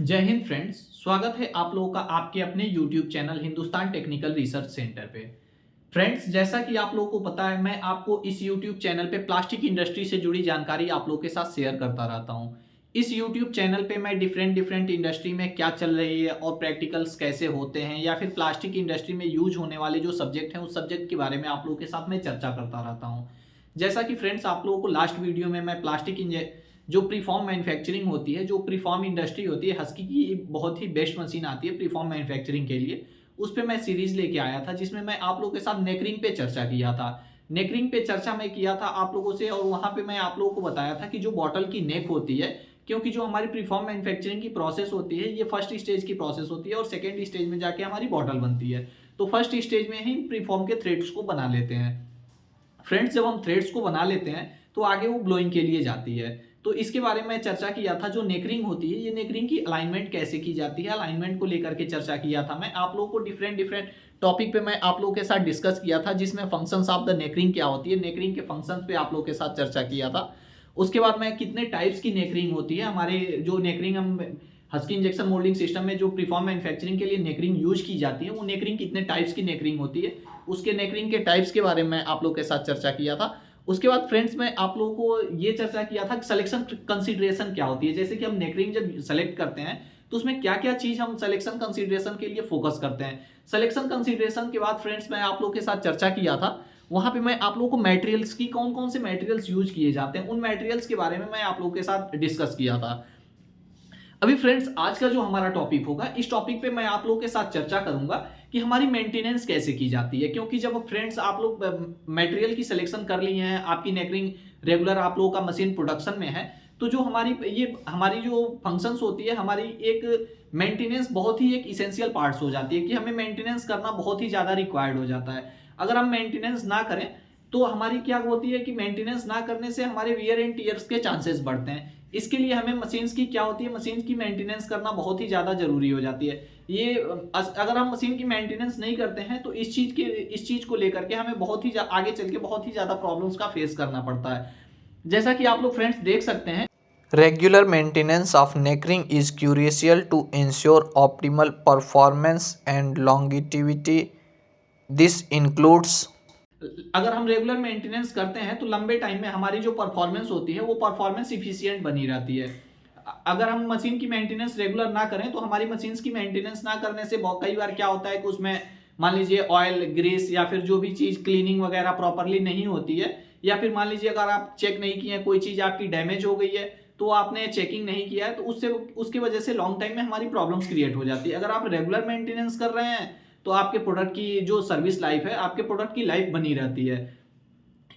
जय हिंद फ्रेंड्स। स्वागत है आप लोगों का आपके अपने YouTube channel Hindustan technical research centre पे। फ्रेंड्स, जैसा कि आप लोगों को पता है, मैं आपको इस YouTube चैनल पे प्लास्टिक इंडस्ट्री से जुड़ी जानकारी आप लोगों के साथ शेयर करता रहता हूँ। इस YouTube चैनल पे मैं डिफरेंट डिफरेंट इंडस्ट्री में क्या चल रही है और प्रैक्टिकल्स कैसे होते हैं या फिर प्लास्टिक इंडस्ट्री में यूज होने वाले जो सब्जेक्ट हैं उस सब्जेक्ट के बारे में आप लोगों के साथ मैं चर्चा करता रहता हूँ। जैसा कि फ्रेंड्स, आप लोगों को लास्ट वीडियो में मैं प्लास्टिक जो प्रीफॉर्म मैन्युफैक्चरिंग होती है, जो प्रीफॉर्म इंडस्ट्री होती है, हस्की की बहुत ही बेस्ट मशीन आती है प्रीफॉर्म मैन्युफैक्चरिंग के लिए, उस पे मैं सीरीज लेके आया था जिसमें मैं आप लोगों के साथ नेकरिंग पे चर्चा किया था। नेकरिंग पे चर्चा मैं किया था आप लोगों से, और वहां पे मैं आप लोगों को बताया था कि जो बॉटल की नेक होती है, क्योंकि जो हमारी प्रीफॉर्म मैन्युफैक्चरिंग की प्रोसेस होती है ये फर्स्ट स्टेज की प्रोसेस होती है और सेकेंड स्टेज में जाके हमारी बॉटल बनती है। तो फर्स्ट स्टेज में ही प्रीफॉर्म के थ्रेड्स को बना लेते हैं। फ्रेंड्स, जब हम थ्रेड्स को बना लेते हैं तो आगे वो ब्लोइंग के लिए जाती है। तो इसके बारे में चर्चा किया था। जो नेकरिंग होती है, ये नेकरिंग की अलाइनमेंट कैसे की जाती है, अलाइनमेंट को लेकर के चर्चा किया था मैं आप लोगों को। डिफरेंट डिफरेंट टॉपिक पे मैं आप लोगों के साथ डिस्कस किया था, जिसमें फंक्शंस ऑफ द नेकरिंग क्या होती है, नेकरिंग के फंक्शंस पे आप लोगों के साथ चर्चा किया था। उसके बाद मैं कितने टाइप्स की नेकरिंग होती है, हमारे जो नेकरिंग हम हस्की इंजेक्शन मोल्डिंग सिस्टम में जो प्रीफॉर्म मैन्युफैक्चरिंग के लिए नेकरिंग यूज की जाती है, वो नेकरिंग कितने टाइप्स की नेकरिंग होती है, उसके नेकरिंग के टाइप्स के बारे में आप लोगों के साथ चर्चा किया था। उसके बाद फ्रेंड्स, मैं आप लोगों को ये चर्चा किया था कि सिलेक्शन कंसीडरेशन क्या होती है। जैसे कि हम नेकरिंग जब सेलेक्ट करते हैं तो उसमें क्या क्या चीज हम सिलेक्शन कंसीडरेशन के लिए फोकस करते हैं। सिलेक्शन कंसीडरेशन के बाद फ्रेंड्स, मैं आप लोगों के साथ चर्चा किया था, वहां पे मैं आप लोगों को मटेरियल्स की कौन कौन से मटेरियल्स यूज किए जाते हैं, उन मटेरियल्स के बारे में मैं आप लोगों के साथ डिस्कस किया था। अभी फ्रेंड्स, आज का जो हमारा टॉपिक होगा, इस टॉपिक पे मैं आप लोगों के साथ चर्चा करूंगा कि हमारी मेंटेनेंस कैसे की जाती है। क्योंकि जब फ्रेंड्स आप लोग मटेरियल की सिलेक्शन कर ली है, आपकी नेकरिंग रेगुलर आप लोगों का मशीन प्रोडक्शन में है, तो जो हमारी जो फंक्शंस होती है, हमारी एक मेंटेनेंस बहुत ही एक इसेंशियल पार्ट्स हो जाती है कि हमें मेंटेनेंस करना बहुत ही ज़्यादा रिक्वायर्ड हो जाता है। अगर हम मेंटेनेंस ना करें तो हमारी क्या होती है कि मेंटेनेंस ना करने से हमारे वियर एंड टीयर्स के चांसेस बढ़ते हैं। इसके लिए हमें मशीन्स की क्या होती है, मशीन की मेंटेनेंस करना बहुत ही ज़्यादा जरूरी हो जाती है। ये अगर हम मशीन की मेंटेनेंस नहीं करते हैं तो इस चीज़ को लेकर के हमें बहुत ही आगे चल के बहुत ही ज़्यादा प्रॉब्लम्स का फेस करना पड़ता है। जैसा कि आप लोग फ्रेंड्स देख सकते हैं, Regular maintenance of neckring is crucial to ensure optimal performance and longevity. This includes अगर हम रेगुलर मेंटेनेंस करते हैं तो लंबे टाइम में हमारी जो परफॉर्मेंस होती है वो परफॉर्मेंस इफिशियंट बनी रहती है। अगर हम मशीन की मेंटेनेंस रेगुलर ना करें तो हमारी मशीन्स की मेंटेनेंस ना करने से बहुत कई बार क्या होता है कि उसमें मान लीजिए ऑयल ग्रीस या फिर जो भी चीज़ क्लीनिंग वगैरह प्रॉपरली नहीं होती है, या फिर मान लीजिए अगर आप चेक नहीं किए, कोई चीज़ आपकी डैमेज हो गई है तो आपने चेकिंग नहीं किया है, तो उससे उसकी वजह से लॉन्ग टाइम में हमारी प्रॉब्लम्स क्रिएट हो जाती है। अगर आप रेगुलर मेंटेनेंस कर रहे हैं तो आपके प्रोडक्ट की जो सर्विस लाइफ है, आपके प्रोडक्ट की लाइफ बनी रहती है।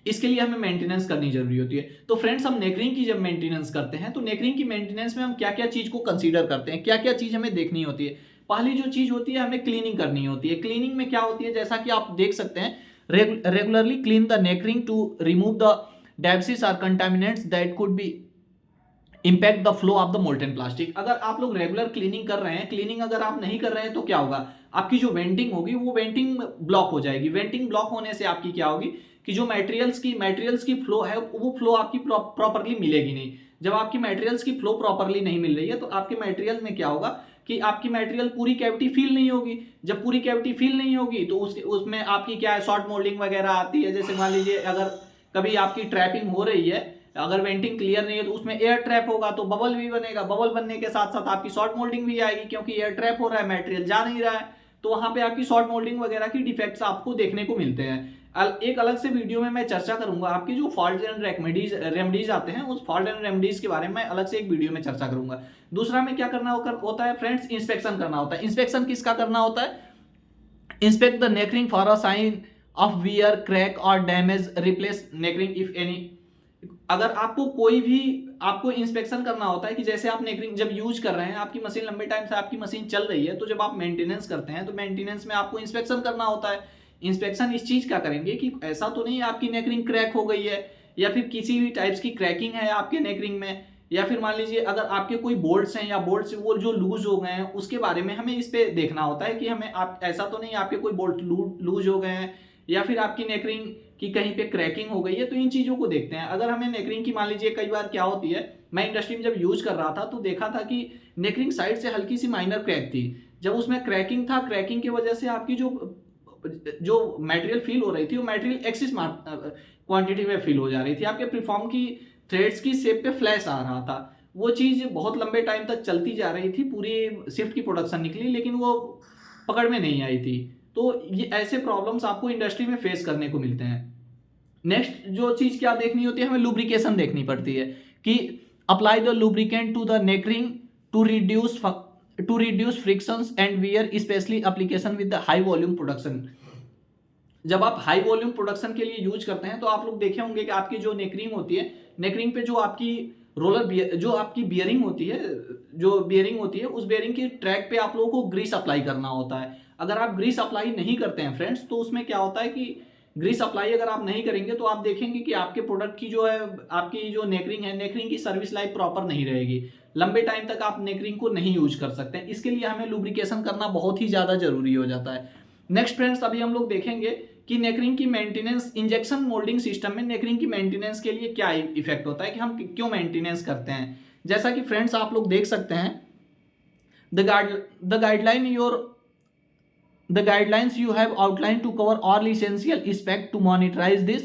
इसके लिए हमें मेंटेनेंस करनी जरूरी होती है। तो फ्रेंड्स, हम नेकरिंग की जब मेंटेनेंस करते हैं तो नेकरिंग की मेंटेनेंस में हम क्या क्या चीज को कंसीडर करते हैं, क्या क्या चीज हमें देखनी होती है। पहली जो चीज होती है, हमें क्लीनिंग करनी होती है। क्लीनिंग में क्या होती है, जैसा कि आप देख सकते हैं, regularly clean the neck ring to remove the debris और contaminants that could be impact the flow of the molten plastic. अगर आप लोग रेगुलर क्लीनिंग कर रहे हैं, क्लीनिंग अगर आप नहीं कर रहे हैं तो क्या होगा, आपकी जो वेंटिंग होगी वो वेंटिंग ब्लॉक हो जाएगी। वेंटिंग ब्लॉक होने से आपकी क्या होगी कि जो मटेरियल्स की फ्लो है वो फ्लो आपकी प्रॉपरली मिलेगी नहीं। जब आपकी मटेरियल्स की फ्लो प्रॉपरली नहीं मिल रही है तो आपके मटेरियल में क्या होगा कि आपकी मटेरियल पूरी कैविटी फील नहीं होगी। जब पूरी कैविटी फील नहीं होगी तो उसमें आपकी क्या है, शॉर्ट मोल्डिंग वगैरह आती है। जैसे मान लीजिए अगर कभी आपकी ट्रैपिंग हो रही है, अगर वेंटिंग क्लियर नहीं है तो उसमें एयर ट्रैप होगा तो बबल भी बनेगा। बबल बनने के साथ साथ आपकी शॉर्ट मोल्डिंग भी आएगी, क्योंकि एयर ट्रैप हो रहा है, मटेरियल जा नहीं रहा है, तो वहां पे आपकी शॉर्ट मोल्डिंग वगैरह की डिफेक्ट्स आपको देखने को मिलते हैं। एक अलग से वीडियो में मैं चर्चा करूंगा आपकी जो फॉल्ट एंड रेमेडीज आते हैं, उस फॉल्ट एंड रेमेडीज के बारे में अलग से एक वीडियो में चर्चा करूंगा। दूसरा में क्या करना होता है फ्रेंड्स, इंस्पेक्शन करना होता है। इंस्पेक्शन किसका करना होता है, inspect the neck ring for a sign of wear crack और damage, replace neck ring if any. अगर आपको इंस्पेक्शन करना होता है कि जैसे आप नेकरिंग जब यूज कर रहे हैं, आपकी मशीन लंबे टाइम से आपकी मशीन चल रही है, तो जब आप मेंटेनेंस करते हैं तो मेंटेनेंस में आपको इंस्पेक्शन करना होता है। इंस्पेक्शन इस चीज का करेंगे कि ऐसा तो नहीं आपकी नेकरिंग क्रैक हो गई है, या फिर किसी भी टाइप्स की क्रैकिंग है आपके नेकरिंग में, या फिर मान लीजिए अगर आपके कोई बोल्ट्स हैं या बोल्ट्स वो जो लूज हो गए हैं, उसके बारे में हमें इस पे देखना होता है कि हमें आप ऐसा तो नहीं आपके कोई बोल्ट लूज हो गए हैं, या फिर आपकी नेकरिंग की कहीं पे क्रैकिंग हो गई है। तो इन चीजों को देखते हैं। अगर हमें नेकरिंग की मान लीजिए कई बार क्या होती है मैं इंडस्ट्री में जब यूज कर रहा था तो देखा था कि नेकरिंग साइड से हल्की सी माइनर क्रैक थी। जब उसमें क्रैकिंग था, क्रैकिंग की वजह से आपकी जो मटेरियल फील हो रही थी वो मटेरियल एक्सिस क्वांटिटी में फील हो जा रही थी, आपके प्रीफॉर्म की थ्रेड्स की शेप पे फ्लैश आ रहा था। वो चीज़ बहुत लंबे टाइम तक चलती जा रही थी, पूरी शिफ्ट की प्रोडक्शन निकली लेकिन वो पकड़ में नहीं आई थी। तो ये ऐसे प्रॉब्लम्स आपको इंडस्ट्री में फेस करने को मिलते हैं। नेक्स्ट जो चीज़ क्या देखनी होती है, हमें लुब्रिकेशन देखनी पड़ती है कि apply the lubricant to the neck ring to reduce frictions and wear, specially application with the high volume production. जब आप हाई वॉल्यूम प्रोडक्शन के लिए यूज करते हैं तो आप लोग देखे होंगे कि आपकी जो नेकरिंग होती है, नेकरिंग पे जो आपकी जो आपकी बियरिंग होती है, उस बियरिंग की ट्रैक पे आप लोगों को ग्रीस अप्लाई करना होता है। अगर आप ग्रीस अप्लाई नहीं करते हैं फ्रेंड्स, तो उसमें क्या होता है कि ग्रीस अप्लाई अगर आप नहीं करेंगे तो आप देखेंगे कि आपके प्रोडक्ट की जो है, आपकी जो नेकरिंग है, नेकरिंग की सर्विस लाइफ प्रॉपर नहीं रहेगी, लंबे टाइम तक आप नेकरिंग को नहीं यूज कर सकते हैं। इसके लिए हमें लुब्रिकेशन करना बहुत ही ज़्यादा जरूरी हो जाता है। नेक्स्ट फ्रेंड्स, अभी हम लोग देखेंगे कि नेकरिंग की मेंटेनेंस, इंजेक्शन मोल्डिंग सिस्टम में नेकरिंग की मेंटेनेंस के लिए क्या इफेक्ट होता है, कि हम क्यों मेंटेनेंस करते हैं। जैसा कि फ्रेंड्स आप लोग देख सकते हैं, the guidelines you have outlined to cover all essential aspects to monitorize this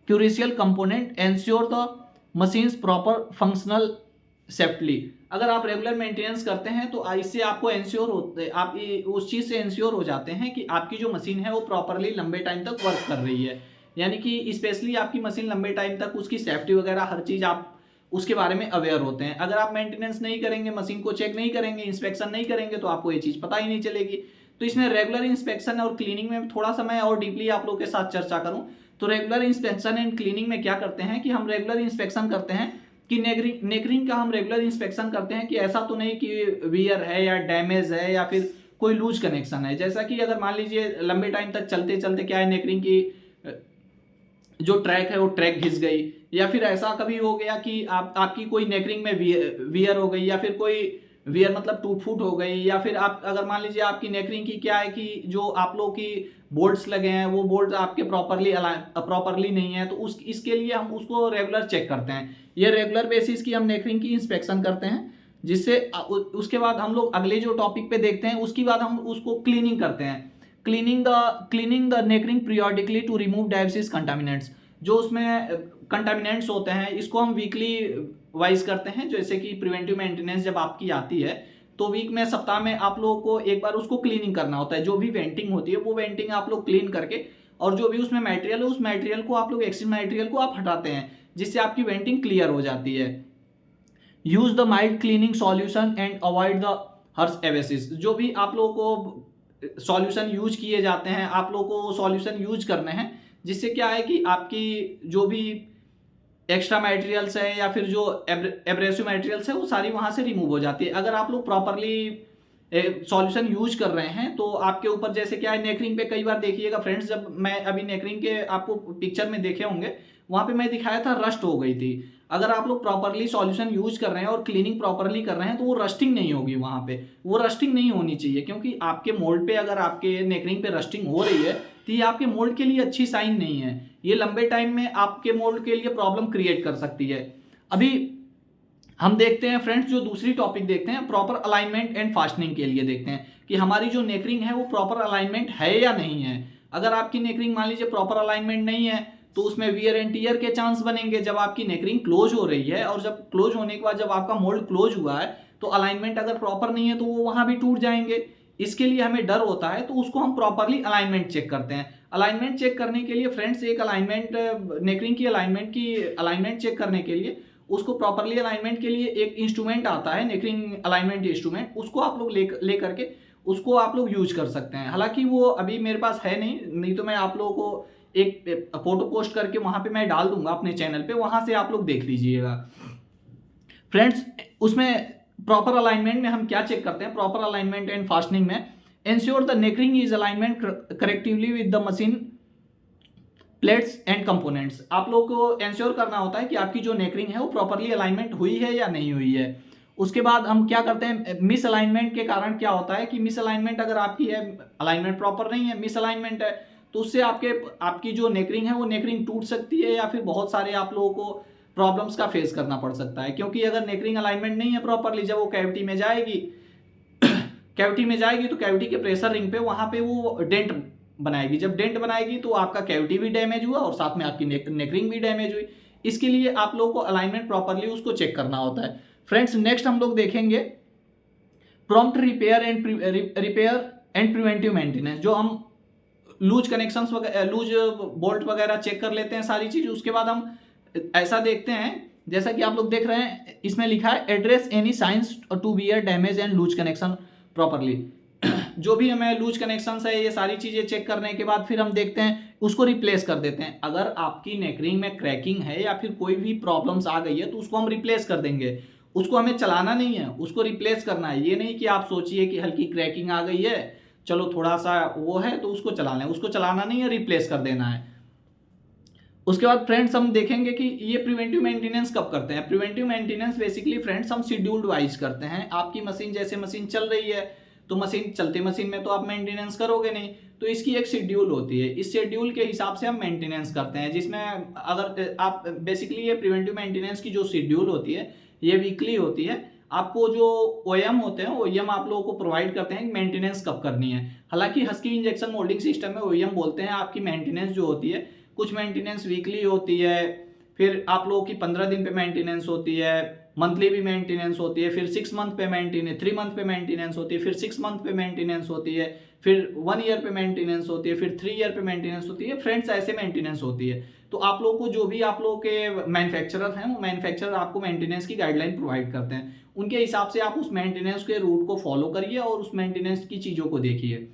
crucial component, ensure the machine's proper functional safely। अगर आप रेगुलर मेंटेनेंस करते हैं तो इससे आपको एंश्योर होते, आप उस चीज़ से एंश्योर हो जाते हैं कि आपकी जो मशीन है वो प्रॉपरली लंबे टाइम तक वर्क कर रही है। यानी कि स्पेशली आपकी मशीन लंबे टाइम तक, उसकी सेफ्टी वगैरह हर चीज़ आप उसके बारे में अवेयर होते हैं। अगर आप मेंटेनेंस नहीं करेंगे, मशीन को चेक नहीं करेंगे, इंस्पेक्शन नहीं करेंगे, तो आपको ये चीज़ पता ही नहीं चलेगी। तो इसमें रेगुलर इंस्पेक्शन और क्लीनिंग में थोड़ा सा मैं और डीपली आप लोगों के साथ चर्चा करूं तो रेगुलर इंस्पेक्शन एंड क्लीनिंग में क्या करते हैं कि हम रेगुलर इंस्पेक्शन करते हैं कि नेकरिंग का हम रेगुलर इंस्पेक्शन करते हैं कि ऐसा तो नहीं कि वियर है या डैमेज है या फिर कोई लूज कनेक्शन है। जैसा कि अगर मान लीजिए लंबे टाइम तक चलते चलते क्या है, नेकरिंग की जो ट्रैक है वो ट्रैक घिस गई, या फिर ऐसा कभी हो गया कि आपकी कोई नेकरिंग में वियर हो गई, या फिर कोई वियर मतलब टूट फूट हो गई, या फिर आप अगर मान लीजिए आपकी नेकरिंग की क्या है कि जो आप लोग की बोल्ट्स लगे हैं वो बोल्ट आपके प्रॉपरली नहीं है, तो इसके लिए हम उसको रेगुलर चेक करते हैं। ये रेगुलर बेसिस की हम नेकरिंग की इंस्पेक्शन करते हैं, जिससे उसके बाद हम लोग अगले जो टॉपिक पे देखते हैं उसके बाद हम उसको क्लीनिंग करते हैं। Cleaning the neck ring periodically to remove debris contaminants. जो उसमें कंटामिनेंट्स होते हैं इसको हम वीकली वाइज करते हैं। जैसे कि प्रिवेंटिव मेंटेनेंस जब आपकी आती है तो वीक में, सप्ताह में आप लोगों को एक बार उसको क्लीनिंग करना होता है। जो भी वेंटिंग होती है वो वेंटिंग आप लोग क्लीन करके, और जो भी उसमें मटेरियल है उस मटेरियल को आप लोग, एक्स्ट्रा मटेरियल को आप हटाते हैं, जिससे आपकी वेंटिंग क्लियर हो जाती है। Use the mild cleaning solution and avoid the harsh एवेसिस। जो भी आप लोगों को सॉल्यूशन यूज किए जाते हैं, आप लोगों को सॉल्यूशन यूज करने हैं, जिससे क्या है कि आपकी जो भी एक्स्ट्रा मटेरियल्स है या फिर जो एब्रेसिव मटेरियल्स है वो सारी वहाँ से रिमूव हो जाती है। अगर आप लोग प्रॉपरली सॉल्यूशन यूज कर रहे हैं तो आपके ऊपर, जैसे क्या है नेकरिंग पे कई बार देखिएगा फ्रेंड्स, जब मैं अभी नेकरिंग के आपको पिक्चर में देखे होंगे वहाँ पे मैं दिखाया था रस्ट हो गई थी। अगर आप लोग प्रॉपरली सॉल्यूशन यूज कर रहे हैं और क्लीनिंग प्रॉपरली कर रहे हैं तो वो रस्टिंग नहीं होगी वहाँ पे, वो रस्टिंग नहीं होनी चाहिए, क्योंकि आपके मोल्ड पे अगर आपके नेकरिंग पे रस्टिंग हो रही है तो ये आपके मोल्ड के लिए अच्छी साइन नहीं है। ये लंबे टाइम में आपके मोल्ड के लिए प्रॉब्लम क्रिएट कर सकती है। अभी हम देखते हैं फ्रेंड्स, जो दूसरी टॉपिक देखते हैं प्रॉपर अलाइनमेंट एंड फास्टनिंग के लिए देखते हैं कि हमारी जो नेकरिंग है वो प्रॉपर अलाइनमेंट है या नहीं है। अगर आपकी नेकरिंग मान लीजिए प्रॉपर अलाइनमेंट नहीं है तो उसमें वियर एंड टियर के चांस बनेंगे जब आपकी नेकरिंग क्लोज हो रही है, और जब क्लोज होने के बाद जब आपका मोल्ड क्लोज हुआ है तो अलाइनमेंट अगर प्रॉपर नहीं है तो वो वहां भी टूट जाएंगे। इसके लिए हमें डर होता है, तो उसको हम प्रॉपरली अलाइनमेंट चेक करते हैं। अलाइनमेंट चेक करने के लिए फ्रेंड्स, एक नेकरिंग की अलाइनमेंट चेक करने के लिए, उसको प्रॉपरली अलाइनमेंट के लिए एक इंस्ट्रूमेंट आता है, नेकरिंग अलाइनमेंट इंस्ट्रूमेंट, उसको आप लोग ले करके उसको आप लोग यूज कर सकते हैं। हालांकि वो अभी मेरे पास है नहीं तो मैं आप लोगों को एक फोटो पोस्ट करके वहां पे मैं डाल दूंगा अपने चैनल पे, वहां से आप लोग देख लीजिएगा फ्रेंड्स। उसमें प्रॉपर अलाइनमेंट में हम क्या चेक करते हैं, प्रॉपर अलाइनमेंट एंड फास्टनिंग में, ensure the neck ring is alignment correctively with the machine plates and components. आप लोग को एंश्योर करना होता है कि आपकी जो नेकरिंग है वो प्रॉपरली अलाइनमेंट हुई है या नहीं हुई है। उसके बाद हम क्या करते हैं, मिस अलाइनमेंट के कारण क्या होता है कि मिस अलाइनमेंट अगर आपकी है, अलाइनमेंट प्रॉपर नहीं है, मिस अलाइनमेंट है, तो उससे आपकी जो नेकरिंग है वो नेकरिंग टूट सकती है, या फिर बहुत सारे आप लोगों को प्रॉब्लम्स का फेस करना पड़ सकता है, क्योंकि अगर नेकरिंग अलाइनमेंट नहीं है प्रॉपरली, जब वो कैविटी में जाएगी तो कैविटी के प्रेशर रिंग पे वहां पे वो डेंट बनाएगी। जब डेंट बनाएगी तो आपका कैविटी भी डैमेज हुआ और साथ में आपकी नेकरिंग भी डैमेज हुई। इसके लिए आप लोगों को अलाइनमेंट प्रॉपरली उसको चेक करना होता है। फ्रेंड्स, नेक्स्ट हम लोग देखेंगे prompt repair and preventive maintenance. जो हम लूज कनेक्शंस लूज बोल्ट वगैरह चेक कर लेते हैं सारी चीज, उसके बाद हम ऐसा देखते हैं जैसा कि आप लोग देख रहे हैं, इसमें लिखा है address any signs to bear damage and loose connection properly. जो भी हमें लूज कनेक्शंस है, ये सारी चीजें चेक करने के बाद फिर हम देखते हैं उसको रिप्लेस कर देते हैं। अगर आपकी नेकरिंग में क्रैकिंग है या फिर कोई भी प्रॉब्लम्स आ गई है तो उसको हम रिप्लेस कर देंगे। उसको हमें चलाना नहीं है, उसको रिप्लेस करना है। ये नहीं कि आप सोचिए कि हल्की क्रैकिंग आ गई है, चलो थोड़ा सा वो है तो उसको चलाना है, उसको चलाना नहीं है, रिप्लेस कर देना है। उसके बाद फ्रेंड्स हम देखेंगे कि ये प्रिवेंटिव मेंटेनेंस कब करते हैं। प्रिवेंटिव मेंटेनेंस बेसिकली फ्रेंड्स हम शेड्यूल्ड वाइज करते हैं। आपकी मशीन जैसे मशीन चल रही है तो मशीन चलते मशीन में तो आप मेंटेनेंस करोगे नहीं, तो इसकी एक शेड्यूल होती है। इस शेड्यूल के हिसाब से हम मेंटेनेंस करते हैं, जिसमें अगर आप बेसिकली ये प्रिवेंटिव मेंटेनेंस की जो शेड्यूल होती है ये वीकली होती है। आपको जो ओएम होते हैं ओएम आप लोगों को प्रोवाइड करते हैं मेंटेनेंस कब करनी है। हालांकि हस्की इंजेक्शन मोल्डिंग सिस्टम में ओएम बोलते हैं आपकी मेंटेनेंस जो होती है, कुछ मेंटेनेंस वीकली होती है, फिर आप लोगों की 15 दिन पे मेंटेनेंस होती है, मंथली भी मेंटेनेंस होती है, फिर 6 मंथ पे मेंटेनेंस, 3 मंथ पे मेंटेनेंस होती है, फिर 6 मंथ पे मेंटेनेंस होती है, फिर 1 ईयर पे मेंटेनेंस होती है, फिर 3 ईयर पे मेंटेनेंस होती है। फ्रेंड्स, ऐसे मेंटेनेंस होती है। तो आप लोगों को जो भी आप लोगों के मैन्युफैक्चरर हैं वो मैन्युफैक्चरर आपको मेंटेनेंस की गाइडलाइन प्रोवाइड करते हैं। उनके हिसाब से आप उस मेंटेनेंस के रूट को फॉलो करिए और उस मेंटेनेंस की चीज़ों को देखिए।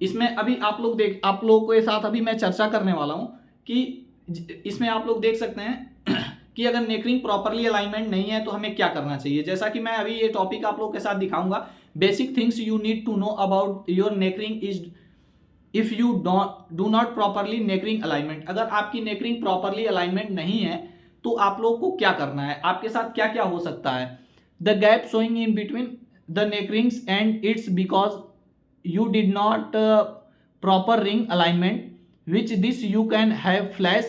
इसमें अभी आप लोगों के साथ अभी मैं चर्चा करने वाला हूँ कि इसमें आप लोग देख सकते हैं कि अगर नेकरिंग प्रॉपरली अलाइनमेंट नहीं है तो हमें क्या करना चाहिए। जैसा कि मैं अभी ये टॉपिक आप लोगों के साथ दिखाऊंगा, basic things you need to know about your neck ring is if you do not properly neck ring alignment. अगर आपकी नेकरिंग प्रॉपरली अलाइनमेंट नहीं है तो आप लोग को क्या करना है, आपके साथ क्या क्या हो सकता है। The gap showing in between the neck rings and it's because you did not proper ring alignment, which this you can have flash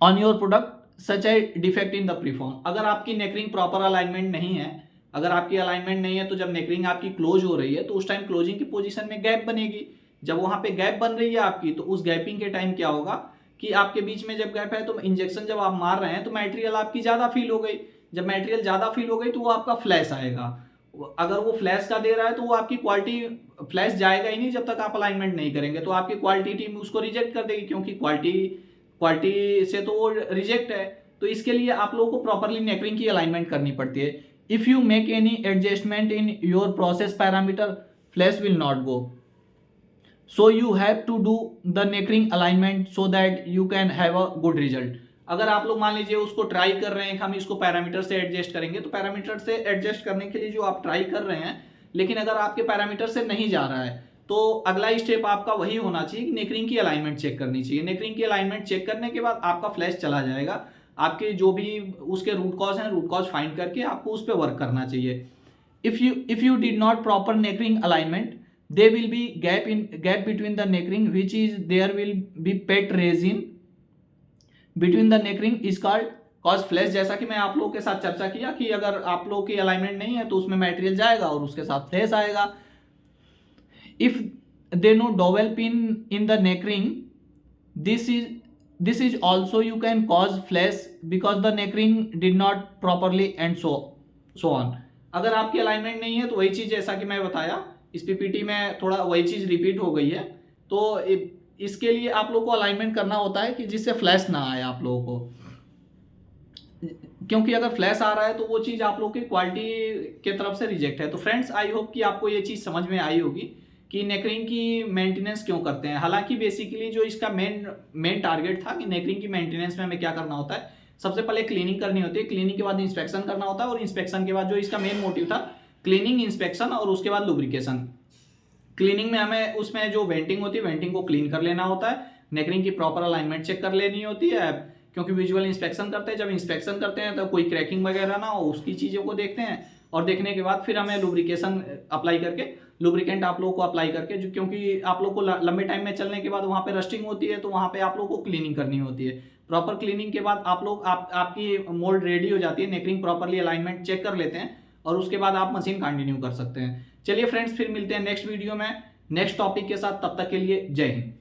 on your product such a defect in the preform। अगर आपकी नेकरिंग proper alignment नहीं है, अगर आपकी alignment नहीं है तो जब नेकरिंग आपकी क्लोज हो रही है तो उस टाइम क्लोजिंग की पोजीशन में गैप बनेगी। जब वहां पे गैप बन रही है आपकी तो उस गैपिंग के टाइम क्या होगा कि आपके बीच में जब गैप है तो इंजेक्शन जब आप मार रहे हैं तो मटेरियल आपकी ज्यादा फील हो गई। जब मटेरियल ज्यादा फील हो गई तो वो आपका फ्लैश आएगा। अगर वो फ्लैश का दे रहा है तो वो आपकी क्वालिटी फ्लैश जाएगा ही नहीं जब तक आप अलाइनमेंट नहीं करेंगे, तो आपकी क्वालिटी टीम उसको रिजेक्ट कर देगी, क्योंकि क्वालिटी से तो वो रिजेक्ट है। तो इसके लिए आप लोगों को प्रॉपरली नेकरिंग की अलाइनमेंट करनी पड़ती है। If you make any adjustment in your process parameter, flash will not go, so you have to do the neck ring alignment so that you can have a good result. अगर आप लोग मान लीजिए उसको ट्राई कर रहे हैं कि हम इसको पैरामीटर से एडजस्ट करेंगे, तो पैरामीटर से एडजस्ट करने के लिए जो आप ट्राई कर रहे हैं, लेकिन अगर आपके पैरामीटर से नहीं जा रहा है तो अगला स्टेप आपका वही होना चाहिए कि नेकरिंग की अलाइनमेंट चेक करनी चाहिए। नेकरिंग की अलाइनमेंट चेक करने के बाद आपका फ्लैश चला जाएगा। आपके जो भी उसके रूट कॉज हैं, रूट कॉज फाइंड करके आपको उस पर वर्क करना चाहिए। If you did not proper neck ring alignment, there will be gap between the neckring, which is there will be pet resin between the neckring is called cause flash। जैसा कि मैं आप लोगों के साथ चर्चा किया कि अगर आप लोगों की अलाइनमेंट नहीं है तो उसमें मटेरियल जाएगा और उसके साथ फ्लैश आएगा। If there no dowel pin in the neckring, this is also you can cause flash because the neckring did not properly and so on। अगर आपकी अलाइनमेंट नहीं है तो वही चीज जैसा कि मैं बताया, इस पीपीटी में थोड़ा वही चीज रिपीट हो गई है। तो इसके लिए आप लोगों को अलाइनमेंट करना होता है कि जिससे फ्लैश ना आए आप लोगों को, क्योंकि अगर फ्लैश आ रहा है तो वो चीज आप लोगों की क्वालिटी के तरफ से रिजेक्ट है। तो फ्रेंड्स, आई होप कि आपको ये चीज समझ में आई होगी कि नेकरिंग की मेंटेनेंस क्यों करते हैं। हालांकि बेसिकली जो इसका मेन टारगेट था कि नेकरिंग की मेंटेनेंस में हमें क्या करना होता है, सबसे पहले क्लीनिंग करनी होती है, क्लीनिंग के बाद इंस्पेक्शन करना होता है, और इंस्पेक्शन के बाद जो इसका मेन मोटिव था क्लीनिंग, इंस्पेक्शन और उसके बाद लुब्रिकेशन। क्लीनिंग में हमें उसमें जो वेंटिंग होती है, वेंटिंग को क्लीन कर लेना होता है। नेकरिंग की प्रॉपर अलाइनमेंट चेक कर लेनी होती है, क्योंकि विजुअल इंस्पेक्शन करते हैं। जब इंस्पेक्शन करते हैं तो कोई क्रैकिंग वगैरह ना हो, उसकी चीज़ों को देखते हैं। और देखने के बाद फिर हमें लुब्रिकेशन अप्लाई करके, लुब्रिकेंट आप लोगों को अप्लाई करके, जो क्योंकि आप लोग को लंबे टाइम में चलने के बाद वहाँ पे रस्टिंग होती है, तो वहाँ पे आप लोग को क्लीनिंग करनी होती है। प्रॉपर क्लीनिंग के बाद आप लोग आपकी मोल्ड रेडी हो जाती है, नेकरिंग प्रॉपरली अलाइनमेंट चेक कर लेते हैं और उसके बाद आप मशीन कंटिन्यू कर सकते हैं। चलिए फ्रेंड्स, फिर मिलते हैं नेक्स्ट वीडियो में नेक्स्ट टॉपिक के साथ। तब तक के लिए जय हिंद।